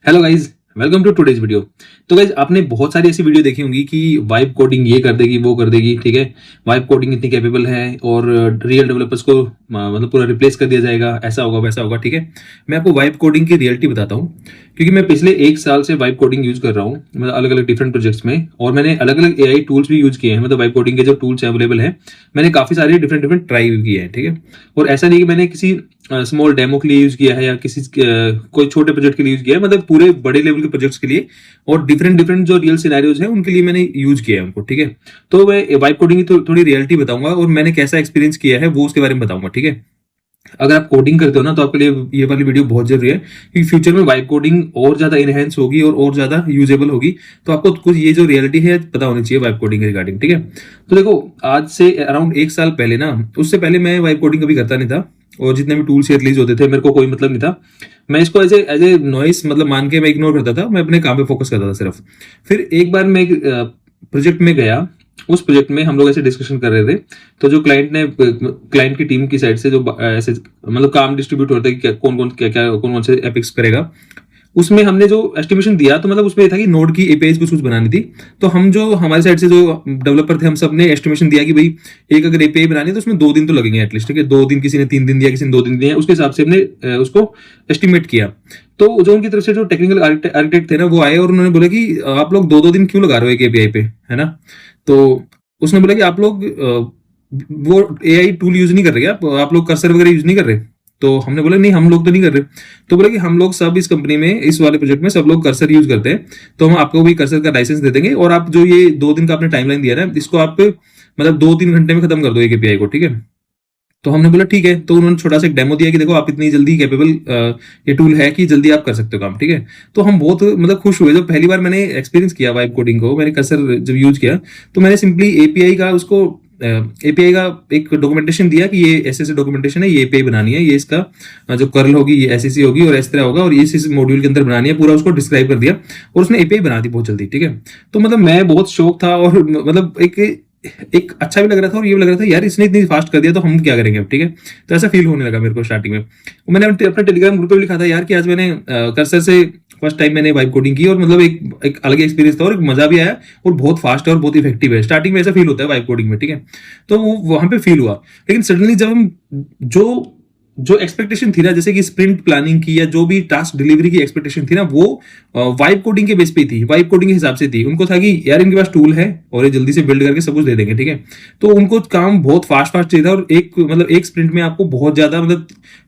Hello guys, welcome to today's video. तो guys, आपने बहुत सारी ऐसी वीडियो देखी होंगी कि वाइब कोडिंग ये कर देगी वो कर देगी, ठीक है। वाइब कोडिंग इतनी कैपेबल है और रियल डेवलपर्स को मतलब पूरा रिप्लेस कर दिया जाएगा, ऐसा होगा वैसा होगा, ठीक है। मैं आपको वाइब कोडिंग की रियलिटी बताता हूँ, क्योंकि मैं पिछले एक साल से वाइब कोडिंग यूज कर रहा हूँ, मतलब अलग अलग डिफरेंट प्रोजेक्ट्स में, और मैंने अलग अलग एआई टूल्स भी यूज किए हैं। मतलब वाइब कोडिंग के जो टूल्स अवेलेबल हैं, मैंने काफी सारे डिफरेंट डिफरेंट ट्राई किए हैं, ठीक है। और ऐसा नहीं कि मैंने किसी स्मॉल डेमो के लिए यूज किया है या किसी कोई छोटे प्रोजेक्ट के लिए यूज किया है, मतलब पूरे बड़े लेवल के प्रोजेक्ट्स के लिए और डिफरेंट डिफरेंट जो रियल सिनेरियोज हैं उनके लिए मैंने यूज किया है उनको, ठीक है। तो मैं वाइब कोडिंग की थोड़ी रियलिटी बताऊंगा और मैंने कैसा एक्सपीरियंस किया है वो उसके बारे में बताऊंगा, ठीक है। अगर आप कोडिंग करते हो ना, तो आपके लिए ये वाली वीडियो बहुत जरूरी है, क्योंकि फ्यूचर में वाइब कोडिंग और ज्यादा इनहेंस होगी और ज्यादा यूजेबल होगी। तो आपको कुछ ये जो रियलिटी है पता होनी चाहिए वाइब कोडिंग के रिगार्डिंग, ठीक है। तो देखो, आज से अराउंड एक साल पहले ना, उससे पहले मैं वाइब कोडिंग कभी करता नहीं था, और जितने भी टूल्स रिलीज होते थे मेरे को कोई मतलब नहीं था। मैं इसको एज ए नॉइस मतलब मान के मैं इग्नोर करता था, मैं अपने काम पे फोकस करता था सिर्फ। फिर एक बार मैं प्रोजेक्ट में गया, उस प्रोजेक्ट में हम लोग ऐसे डिस्कशन कर रहे थे। तो जो क्लाइंट की टीम की साइड से जो ऐसे मतलब काम डिस्ट्रीब्यूट होता है कि कौन कौन क्या क्या कौन कौन से एपिक्स करेगा, उसमें हमने जो एस्टिमेशन दिया, तो मतलब उसमें ये था कि नोड की एपीआई कुछ कुछ बनानी थी। तो हम जो हमारी साइड से जो डेवलपर थे, हम सब ने एस्टिमेशन दिया कि भाई एक अगर एपीआई बनानी है तो उसमें 2 दिन तो लगेंगे एटलीस्ट, ठीक है। 2 दिन, किसी ने 3 दिन दिया, किसी ने 2 दिन दिया, उसके हिसाब से हमने उसको एस्टिमेट किया। तो जो उनकी तरफ से जो टेक्निकल आर्किटेक्ट थे ना, वो आए और उन्होंने बोला कि आप लोग 2-2 दिन क्यों लगा रहे हो एक एपीआई पे, है ना। तो उसने बोला कि आप लोग वो एआई टूल यूज नहीं कर रहे क्या, आप लोग कर्सर वगैरह यूज नहीं कर रहे। तो हमने बोला नहीं, हम लोग तो नहीं कर रहे। तो बोला कि हम लोग सब इस कंपनी में, इस वाले प्रोजेक्ट में सब लोग कर्सर यूज करते हैं, तो हम आपको भी कर्सर का लाइसेंस दे देंगे, और आप जो ये 2 दिन का आपने टाइमलाइन दिया ना, इसको आप मतलब 2-3 घंटे में खत्म कर दो एक एपीआई को, ठीक है। तो हमने बोला ठीक है। तो उन्होंने छोटा सा एक डेमो दिया कि देखो, आप इतनी जल्दी कैपेबल ये टूल है कि जल्दी आप कर सकते हो काम, ठीक है। तो हम बहुत मतलब खुश हुए जब पहली बार मैंने एक्सपीरियंस किया वाइब कोडिंग को, मैंने कर्सर जब यूज किया, तो मैंने सिंपली एपीआई का उसको एपीआई का एक डॉक्यूमेंटेशन दिया कि ये ऐसे ऐसे डॉक्यूमेंटेशन है, ये एपीआई बनानी है, ये इसका जो कर्ल होगी ये ऐसी होगी और इस तरह होगा, और ये इस मॉड्यूल के अंदर बनानी है, पूरा उसको डिस्क्राइब कर दिया, और उसने एपीआई बना दी बहुत जल्दी, ठीक है। तो मतलब मैं बहुत शौक था, और मतलब एक अच्छा भी लग रहा था, और ये भी लग रहा था यार इसने इतनी फास्ट कर दिया तो हम क्या करेंगे अब, ठीक है। तो ऐसा फील होने लगा मेरे को स्टार्टिंग में। मैंने अपने टेलीग्राम ग्रुप पे भी लिखा था यार कि आज मैंने कर्सर से फर्स्ट टाइम मैंने वाइब कोडिंग की, और मतलब एक अलग एक्सपीरियंस था और एक मजा भी आया, और बहुत फास्ट है और बहुत इफेक्टिव है। स्टार्टिंग में ऐसा फील होता है वाइब कोडिंग में, ठीक है। तो वो वहां पे फील हुआ। लेकिन सडनली जब हम जो जो एक्सपेक्टेशन थी ना, जैसे कि स्प्रिंट प्लानिंग की या जो भी टास्क डिलीवरी की एक्सपेक्टेशन थी ना, वो वाइब कोडिंग के बेस पे थी, वाइब कोडिंग के हिसाब से थी। उनको था कि यार इनके पास टूल है और ये जल्दी से बिल्ड करके सब कुछ दे देंगे, ठीक है। तो उनको काम बहुत फास्ट फास्ट चाहिए था, और एक स्प्रिंट में आपको बहुत ज्यादा मतलब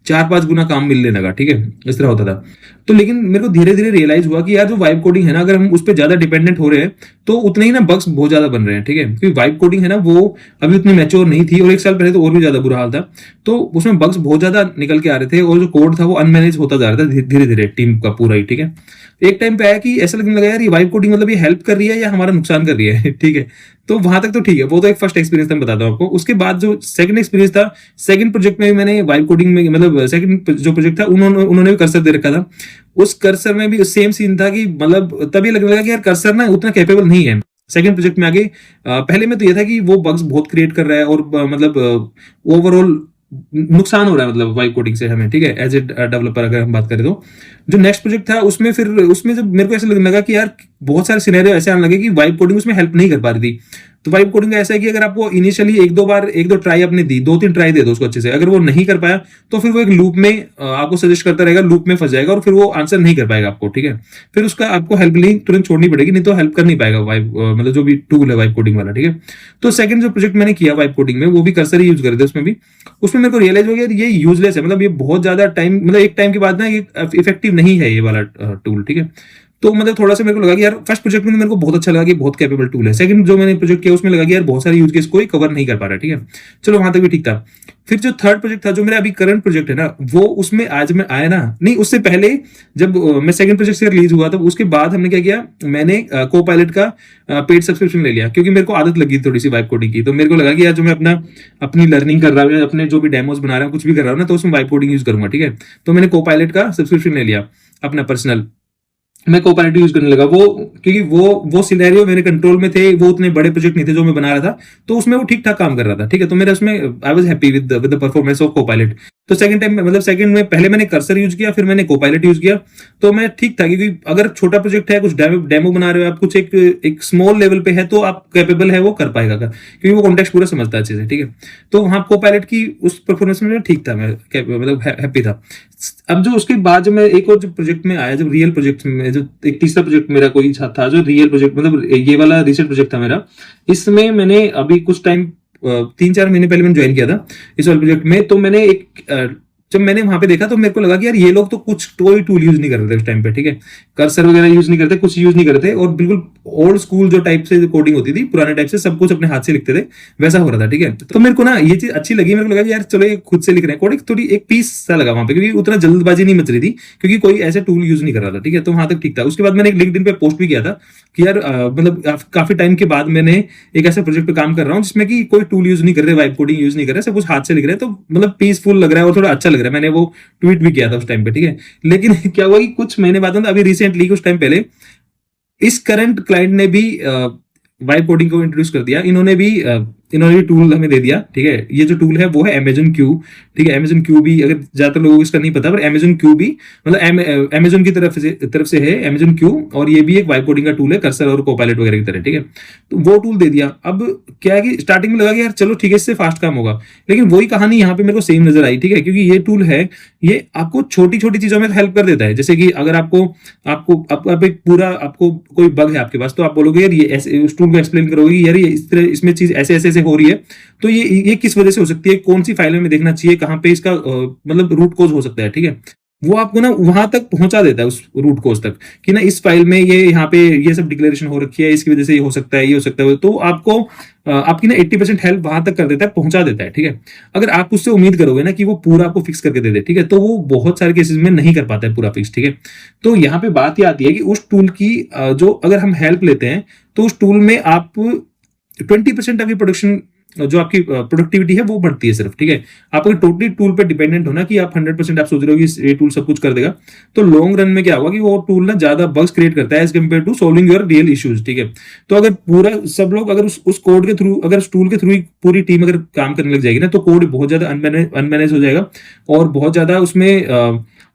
4-5 गुना काम मिलने लगा, ठीक है। इस तरह होता था। तो लेकिन मेरे को धीरे धीरे रियलाइज हुआ कि यार जो वाइब कोडिंग है ना, अगर हम उस पर ज्यादा डिपेंडेंट हो रहे हैं तो उतने ही ना बग्स बहुत ज्यादा बन रहे हैं, ठीक है। क्योंकि वाइब कोडिंग है ना, वो अभी उतनी मैच्योर नहीं थी, और एक साल पहले तो और भी ज्यादा बुरा हाल था। तो उसमें बग्स बहुत ज्यादा निकल के आ रहे थे, और जो कोड था वो अनमैनेज होता जा रहा था धीरे धीरे टीम का पूरा ही, ठीक है। एक टाइम पे आया कि ऐसा लगने लगा यार ये वाइब कोडिंग मतलब ये हेल्प कर रही है या हमारा नुकसान कर रही है, ठीक है। तो वहां तक तो ठीक है, वो तो एक फर्स्ट एक्सपीरियंस था, मैं बताता हूँ आपको। उसके बाद जो सेकंड एक्सपीरियंस था, सेकंड प्रोजेक्ट में मैंने वाइब कोडिंग में मतलब सेकंड जो प्रोजेक्ट था, उन्होंने भी कर्सर दे रखा था। उस कर्सर में भी सेम सीन था कि मतलब तभी लगने लगा कि यार कर्सर ना उतना कैपेबल नहीं है। सेकंड प्रोजेक्ट में आगे पहले में तो ये था कि वो बग्स बहुत क्रिएट कर रहा है, और मतलब ओवरऑल नुकसान हो रहा है मतलब वाइब कोडिंग से हमें, ठीक है, एज ए डेवलपर अगर हम बात करें तो। जो नेक्स्ट प्रोजेक्ट था उसमें फिर उसमें जब मेरे को ऐसा लगने लगा कि यार बहुत सारे सिनेरियो ऐसे आने लगे कि वाइब कोडिंग उसमें हेल्प नहीं कर पा रही थी। तो वाइब कोडिंग का ऐसा है कि अगर आपको इनिशियली एक दो ट्राई आपने दी, 2-3 ट्राई दे दो उसको अच्छे से, अगर वो नहीं कर पाया तो फिर वो एक लूप में आपको सजेस्ट करता रहेगा, लूप में फंस जाएगा, और फिर वो आंसर नहीं कर पाएगा आपको, ठीक है। फिर उसका आपको हेल्प नहीं तुरंत छोड़नी पड़ेगी, नहीं तो हेल्प कर नहीं पाएगा वाइब मतलब जो भी टूल है वाइब कोडिंग वाला, ठीक है। तो सेकंड जो प्रोजेक्ट मैंने किया वाइब कोडिंग में, वो भी कर्सर ही यूज कर थे उसमें भी। उसमें मेरे को रियलाइज हो गया ये यूजलेस है, मतलब ये बहुत ज्यादा टाइम मतलब एक टाइम के बाद ना ये इफेक्टिव नहीं है ये वाला टूल, ठीक है। तो मतलब थोड़ा सा मेरे को लगा कि यार फर्स्ट प्रोजेक्ट में मेरे को बहुत अच्छा लगा कि बहुत कैपेबल टूल है। सेकंड जो मैंने प्रोजेक्ट किया उसमें लगा कि यार बहुत सारे यूज केस कोई कवर नहीं कर पा रहा, ठीक है। चलो वहां तक भी ठीक था। फिर जो थर्ड प्रोजेक्ट था, जो मेरा अभी करंट प्रोजेक्ट है ना, वो उसमें आज मैं आया ना, नहीं उससे पहले जब मैं सेकंड प्रोजेक्ट से रिलीज हुआ, तब उसके बाद हमने क्या किया, मैंने को पायलट का पेड सब्सक्रिप्शन ले लिया, क्योंकि मेरे को आदत लगी थोड़ी सी वाइब कोडिंग की। तो मेरे को लगा कि यार जो मैं अपनी लर्निंग कर रहा हूँ, अपने जो भी डेमोज बना रहा हूँ, कुछ भी कर रहा हूँ ना, तो उसमें वाइब कोडिंग यूज करूंगा, ठीक है। तो मैंने को पायलट का सब्सक्रिप्शन ले लिया अपना पर्सनल। मैं कोऑपरेटिव यूज करने लगा, वो क्योंकि वो सिनेरियो मेरे कंट्रोल में थे, वो उतने बड़े प्रोजेक्ट नहीं थे जो मैं बना रहा था, तो उसमें वो ठीक ठाक काम कर रहा था, ठीक है। तो मेरा उसमें I was happy with the performance of Copilot. तो सेकंड टाइम मतलब सेकंड में पहले मैंने कर्सर यूज किया, फिर मैंने कोपायलट यूज किया, तो मैं ठीक था, क्योंकि अगर छोटा प्रोजेक्ट है, कुछ डेमो बना रहे हो आप, कुछ एक स्मॉल लेवल पे है, तो आप कैपेबल है वो कर पाएगा क्योंकि वो कॉन्टेक्स्ट पूरा समझता है अच्छे से, ठीक है। तो वहां कोपायलट की उस परफॉर्मेंस में ठीक था, मैं मतलब हैप्पी था। अब जो उसके बाद जब मैं एक और जो प्रोजेक्ट में आया, जब रियल प्रोजेक्ट में, जो एक तीसरा प्रोजेक्ट मेरा कोई था, जो रियल प्रोजेक्ट मतलब ये वाला रिसेंट प्रोजेक्ट था मेरा, इसमें मैंने अभी कुछ टाइम 3-4 महीने पहले मैंने ज्वाइन किया था इस वाले प्रोजेक्ट में। तो मैंने जब मैंने वहां पे देखा तो मेरे को लगा कि यार ये लोग तो कुछ कोई टूल यूज नहीं कर रहे थे उस टाइम पे, ठीक है, कर्सर वगैरह यूज नहीं करते, कुछ यूज नहीं करते, और बिल्कुल ओल्ड स्कूल जो टाइप से कोडिंग होती थी, पुराने टाइप से सब कुछ अपने हाथ से लिखते थे, वैसा हो रहा था, ठीक है। तो मेरे को ना ये चीज अच्छी लगी, मेरे को लगा कि यार चलो ये खुद से लिख रहे हैं कोडिंग, थोड़ी एक पीस सा लगा वहां पे, क्योंकि उतना जल्दबाजी नहीं मच रही थी, क्योंकि कोई ऐसे टूल यूज नहीं कर रहा था, ठीक है। तो वहां तक ठीक था। उसके बाद मैंने एक लिंक्डइन पे पोस्ट भी किया था कि यार मतलब काफी टाइम के बाद मैंने एक ऐसे प्रोजेक्ट पे काम कर रहा हूँ जिसमें कि कोई टूल यूज नहीं कर रहे, वाइब कोडिंग यूज नहीं कर रहे, सब कुछ हाथ से लिख रहे हैं, तो मतलब पीसफुल लग रहा है और थोड़ा अच्छा लग रहा है। मैंने वो ट्वीट भी किया था उस टाइम पे, ठीक है। लेकिन क्या हुआ कि कुछ महीने बाद, अभी रिसेंटली कुछ टाइम पहले, इस करंट क्लाइंट ने भी वाइब कोडिंग को इंट्रोड्यूस कर दिया। इन्होंने भी टूल हमें दे दिया, ठीक है। ये जो टूल है वो है अमेजन क्यू, ठीक है। अमेजन क्यू भी, अगर ज्यादातर लोगों को इसका नहीं पता, पर अमेजन क्यू भी मतलब अमेजन की तरफ से है अमेजन क्यू, और ये भी एक वाइब कोडिंग का टूल है, कर्सर और कोपायलट वगैरह की तरह, ठीक है। तो वो टूल दे दिया। अब क्या है कि स्टार्टिंग में लगा कि यार चलो ठीक है, इससे फास्ट काम होगा, लेकिन वही कहानी यहाँ पे मेरे को सेम नजर आई, ठीक है, क्योंकि ये टूल है, ये आपको छोटी छोटी चीजों में हेल्प कर देता है। जैसे कि अगर आप एक पूरा, आपको कोई बग है आपके पास, तो आप बोलोगे यार ये ऐसे, उस टूल को एक्सप्लेन करोगे यार ये इस तरह, इसमें चीज ऐसे ऐसे हो रही है, तो ये किस वजह से हो सकती है, कौन सी फाइल में देखना चाहिए, कहां पे इसका मतलब रूट कोज हो सकता है, ठीक है। वो आपको ना वहां तक पहुंचा देता है, उस रूट कोज तक, कि ना इस फाइल में ये यहाँ पे ये सब डिक्लेरेशन हो रखी है, इसकी वजह से ये हो सकता है, ये हो सकता है, तो आपको आपकी ना 80% हेल्प वहां तक कर देता है, पहुंचा देता है, ठीक है। अगर आप उससे उम्मीद करोगे ना कि वो पूरा आपको फिक्स करके दे दे, ठीक है, तो वो बहुत सारे केसेस में नहीं कर पाता है पूरा फिक्स, ठीक है। तो यहाँ पे बात ये आती है कि उस टूल की जो अगर हम हेल्प लेते हैं, तो उस टूल में आप 20% आपकी प्रोडक्शन, जो आपकी प्रोडक्टिविटी है वो बढ़ती है सिर्फ, ठीक है। आप अगर टोटली टूल पे डिपेंडेंट होना कि आप 100% आप सोच रहे हो कि ये टूल सब कुछ कर देगा, तो लॉन्ग रन में क्या होगा कि वो टूल ना ज्यादा बग्स क्रिएट करता है as compare to solving your real issues, ठीक है। तो अगर पूरा सब लोग अगर उस कोड के थ्रू, अगर उस टूल के थ्रू पूरी टीम अगर काम करने लग जाएगी ना, तो कोड बहुत ज्यादा अनमैनेज हो जाएगा, और बहुत ज्यादा उसमें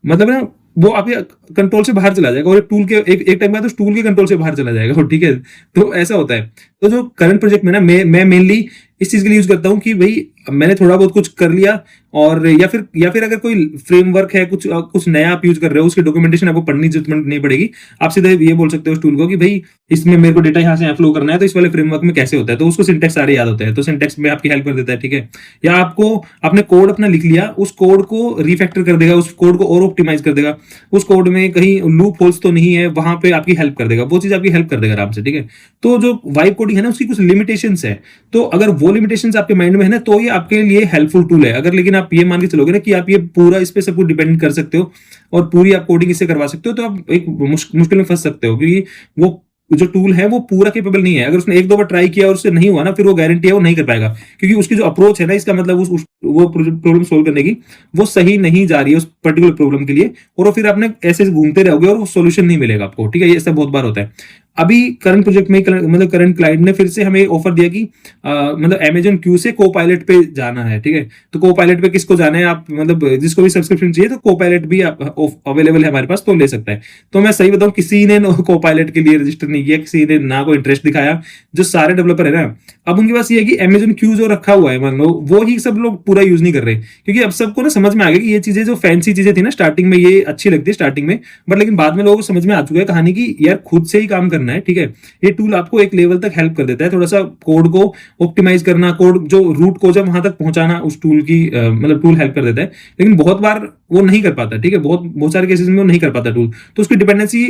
मतलब ना वो आपके कंट्रोल से बाहर चला जाएगा, और टूल के एक टाइम बाद उस टूल के कंट्रोल से बाहर चला जाएगा, ठीक है। तो ऐसा होता है। तो जो करंट प्रोजेक्ट में ना मैं मेनली इस चीज के लिए यूज करता हूं कि भाई मैंने थोड़ा बहुत कुछ कर लिया, और या फिर अगर कोई फ्रेमवर्क है, कुछ नया आप यूज कर रहे हो, उसकी डॉक्यूमेंटेशन आपको पढ़नी जरूरत नहीं पड़ेगी। आप सीधे ये बोल सकते हो उस टूल को कि भाई इसमें मेरे को डेटा यहाँ से यहाँ फ्लो करना है, तो इस वाले फ्रेमवर्क में कैसे होता है, तो उसको सिंटेक्स सारे याद होते हैं, तो सिंटेक्स में आपकी हेल्प कर देता है, ठीक है। या आपने कोड अपना लिख लिया, उस कोड को रिफैक्टर कर देगा, उस कोड को और ऑप्टिमाइज कर देगा, उस कोड में कहीं लूप होल्स तो नहीं है, वहां पे आपकी हेल्प कर देगा, वो चीज आपकी हेल्प कर देगा आराम से, ठीक है। तो जो वाइब कोडिंग है ना, उसकी कुछ लिमिटेशंस है, तो अगर वो लिमिटेशंस आपके माइंड में है ना, तो ये आपके लिए हेल्पफुल टूल है। अगर लेकिन आप ये मान के चलोगे ना कि आप ये पूरा इस पे सब कुछ डिपेंड कर सकते हो और पूरी आप कोडिंग इससे करवा सकते हो, तो आप एक मुश्किल में फंस सकते हो, क्योंकि वो जो टूल है वो पूरा केपेबल नहीं है। अगर उसने 1-2 बार ट्राई किया और उससे नहीं हुआ ना, फिर वो गारंटी है वो नहीं कर पाएगा, क्योंकि उसकी जो अप्रोच है ना, इसका मतलब वो प्रॉब्लम सोल्व करने की वो सही नहीं जा रही है उस पर्टिकुलर प्रॉब्लम के लिए, और वो फिर आपने ऐसे घूमते रहोगे और वो सोल्यूशन नहीं मिलेगा आपको, ठीक है। ये ऐसा बहुत बार होता है। अभी करंट प्रोजेक्ट में मतलब करंट क्लाइंट ने फिर से हमें ऑफर दिया कि मतलब अमेजन क्यू से कोपायलट पे जाना है, ठीक है। तो कोपायलट पे किसको जाना है, आप मतलब जिसको भी सब्सक्रिप्शन चाहिए, तो कोपायलट भी अवेलेबल है हमारे पास, तो ले सकता है। तो मैं सही बताऊं, किसी ने कोपायलट के लिए रजिस्टर नहीं किया, किसी ने ना कोई इंटरेस्ट दिखाया। जो सारे डेवलपर है ना, अब उनके पास ये है कि अमेजन क्यू जो रखा हुआ है, मान लो वो ही सब लोग पूरा यूज नहीं कर रहे, क्योंकि अब सबको ना समझ में आ गया कि ये चीजें जो फैंसी चीजें थी ना स्टार्टिंग में, ये अच्छी लगती है स्टार्टिंग में, बट लेकिन बाद में लोगों को समझ में आ चुका है कहानी की यार खुद से ही काम करना है, ठीक है। ये टूल आपको एक लेवल तक हेल्प कर देता है, थोड़ा सा कोड को ऑप्टिमाइज करना, कोड जो रूट को जब वहां तक पहुंचाना, उस टूल की मतलब टूल हेल्प कर देता है, लेकिन बहुत बार वो नहीं कर पाता, ठीक है। बहुत सारे केसेस में वो नहीं कर पाता टूल, तो उसकी डिपेंडेंसी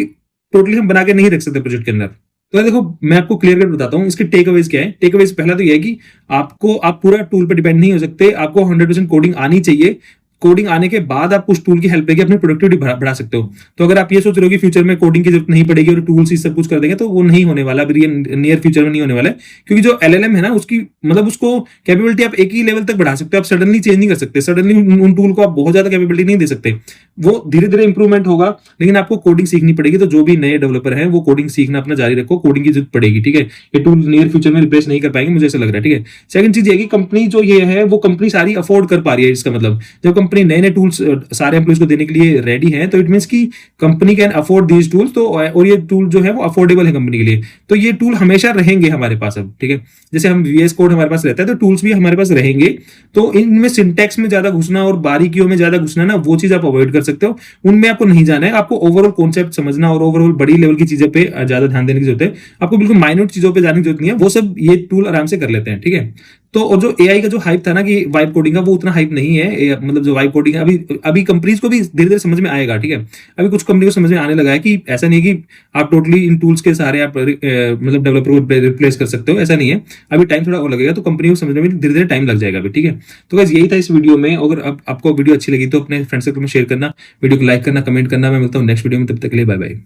टोटली हम बना के नहीं रख सकते प्रोजेक्ट के अंदर। तो देखो मैं आपको क्लियर कट बताता हूँ इसके टेक अवेज क्या है। टेक अवेज पहला तो यह है कि आप पूरा टूल पर डिपेंड नहीं हो सकते, आपको 100% कोडिंग आनी चाहिए। कोडिंग आने के बाद आप उस टूल की हेल्प लेके अपनी प्रोडक्टिविटी बढ़ा सकते हो। तो अगर आप ये सोच रहे हो कि फ्यूचर में कोडिंग की जरूरत नहीं पड़ेगी और टूल्स ही सब कुछ कर देंगे, तो वो नहीं होने वाला, नियर फ्यूचर में नहीं होने वाला है, क्योंकि जो एलएलएम है ना, उसकी मतलब उसको कैपेबिलिटी आप एक ही लेवल तक बढ़ा सकते हो, आप सडनली चेंज नहीं कर सकते, सडनली उन टूल को आप बहुत ज्यादा कैपेबिलिटी नहीं दे सकते, वो धीरे धीरे इंप्रूवमेंट होगा, लेकिन आपको कोडिंग सीखनी पड़ेगी। तो जो भी नए डेवलपर हैं वो कोडिंग सीखना अपना जारी रखो, कोडिंग की जरूरत पड़ेगी, ठीक है। ये टूल नियर फ्यूचर में रिप्लेस नहीं कर पाएंगे, मुझे ऐसा लग रहा है, ठीक है। सेकंड चीज ये कि कंपनी जो ये है वो कंपनी सारी अफोर्ड कर पा रही है, इसका मतलब जब कंपनी कंपनी नए नए टूल्स सारे एम्प्लॉइज को देने के लिए रेडी है, तो इट मीन्स कि company can afford these tools. तो और ये टूल जो है वो अफोर्डेबल है कंपनी के लिए, तो ये टूल हमेशा रहेंगे हमारे पास अब, ठीक है। जैसे हम VS कोड हमारे पास रहता है, तो टूल्स भी हमारे पास रहेंगे। तो इनमें सिंटैक्स में ज्यादा घुसना और बारीकियों में ज्यादा घुसना ना, वो चीज आप अवॉइड कर सकते हो, उनमें आपको नहीं जाना है। आपको ओवरऑल कॉन्सेप्ट समझना और ओवरऑल बड़ी लेवल की चीजों पे ज्यादा ध्यान देने की जरूरत है। आपको बिल्कुल माइन्यूट चीजों पे जाने की जरूरत नहीं है, वो सब ये टूल आराम से कर लेते हैं, ठीक है। तो और जो AI का जो हाइप था ना कि वाइब कोडिंग का, वो उतना हाइप नहीं है। मतलब जो वाइब कोडिंग है अभी अभी कंपनीज को भी धीरे धीरे समझ में आएगा, ठीक है। अभी कुछ कंपनी को समझ में आने लगा है कि ऐसा नहीं कि आप टोटली इन टूल्स के सहारे आप मतलब डेवलपर को रिप्लेस कर सकते हो, ऐसा नहीं है। अभी टाइम थोड़ा और लगेगा, तो कंपनी को समझने में धीरे धीरे टाइम लग जाएगा अभी, ठीक है। तो गाइस यही था इस वीडियो में। अगर आपको वीडियो अच्छी लगी तो अपने फ्रेंड्स सर्कल में शेयर करना, वीडियो को लाइक करना, कमेंट करना। मैं मिलता हूँ नेक्स्ट वीडियो में, तब तक के लिए बाय बाय।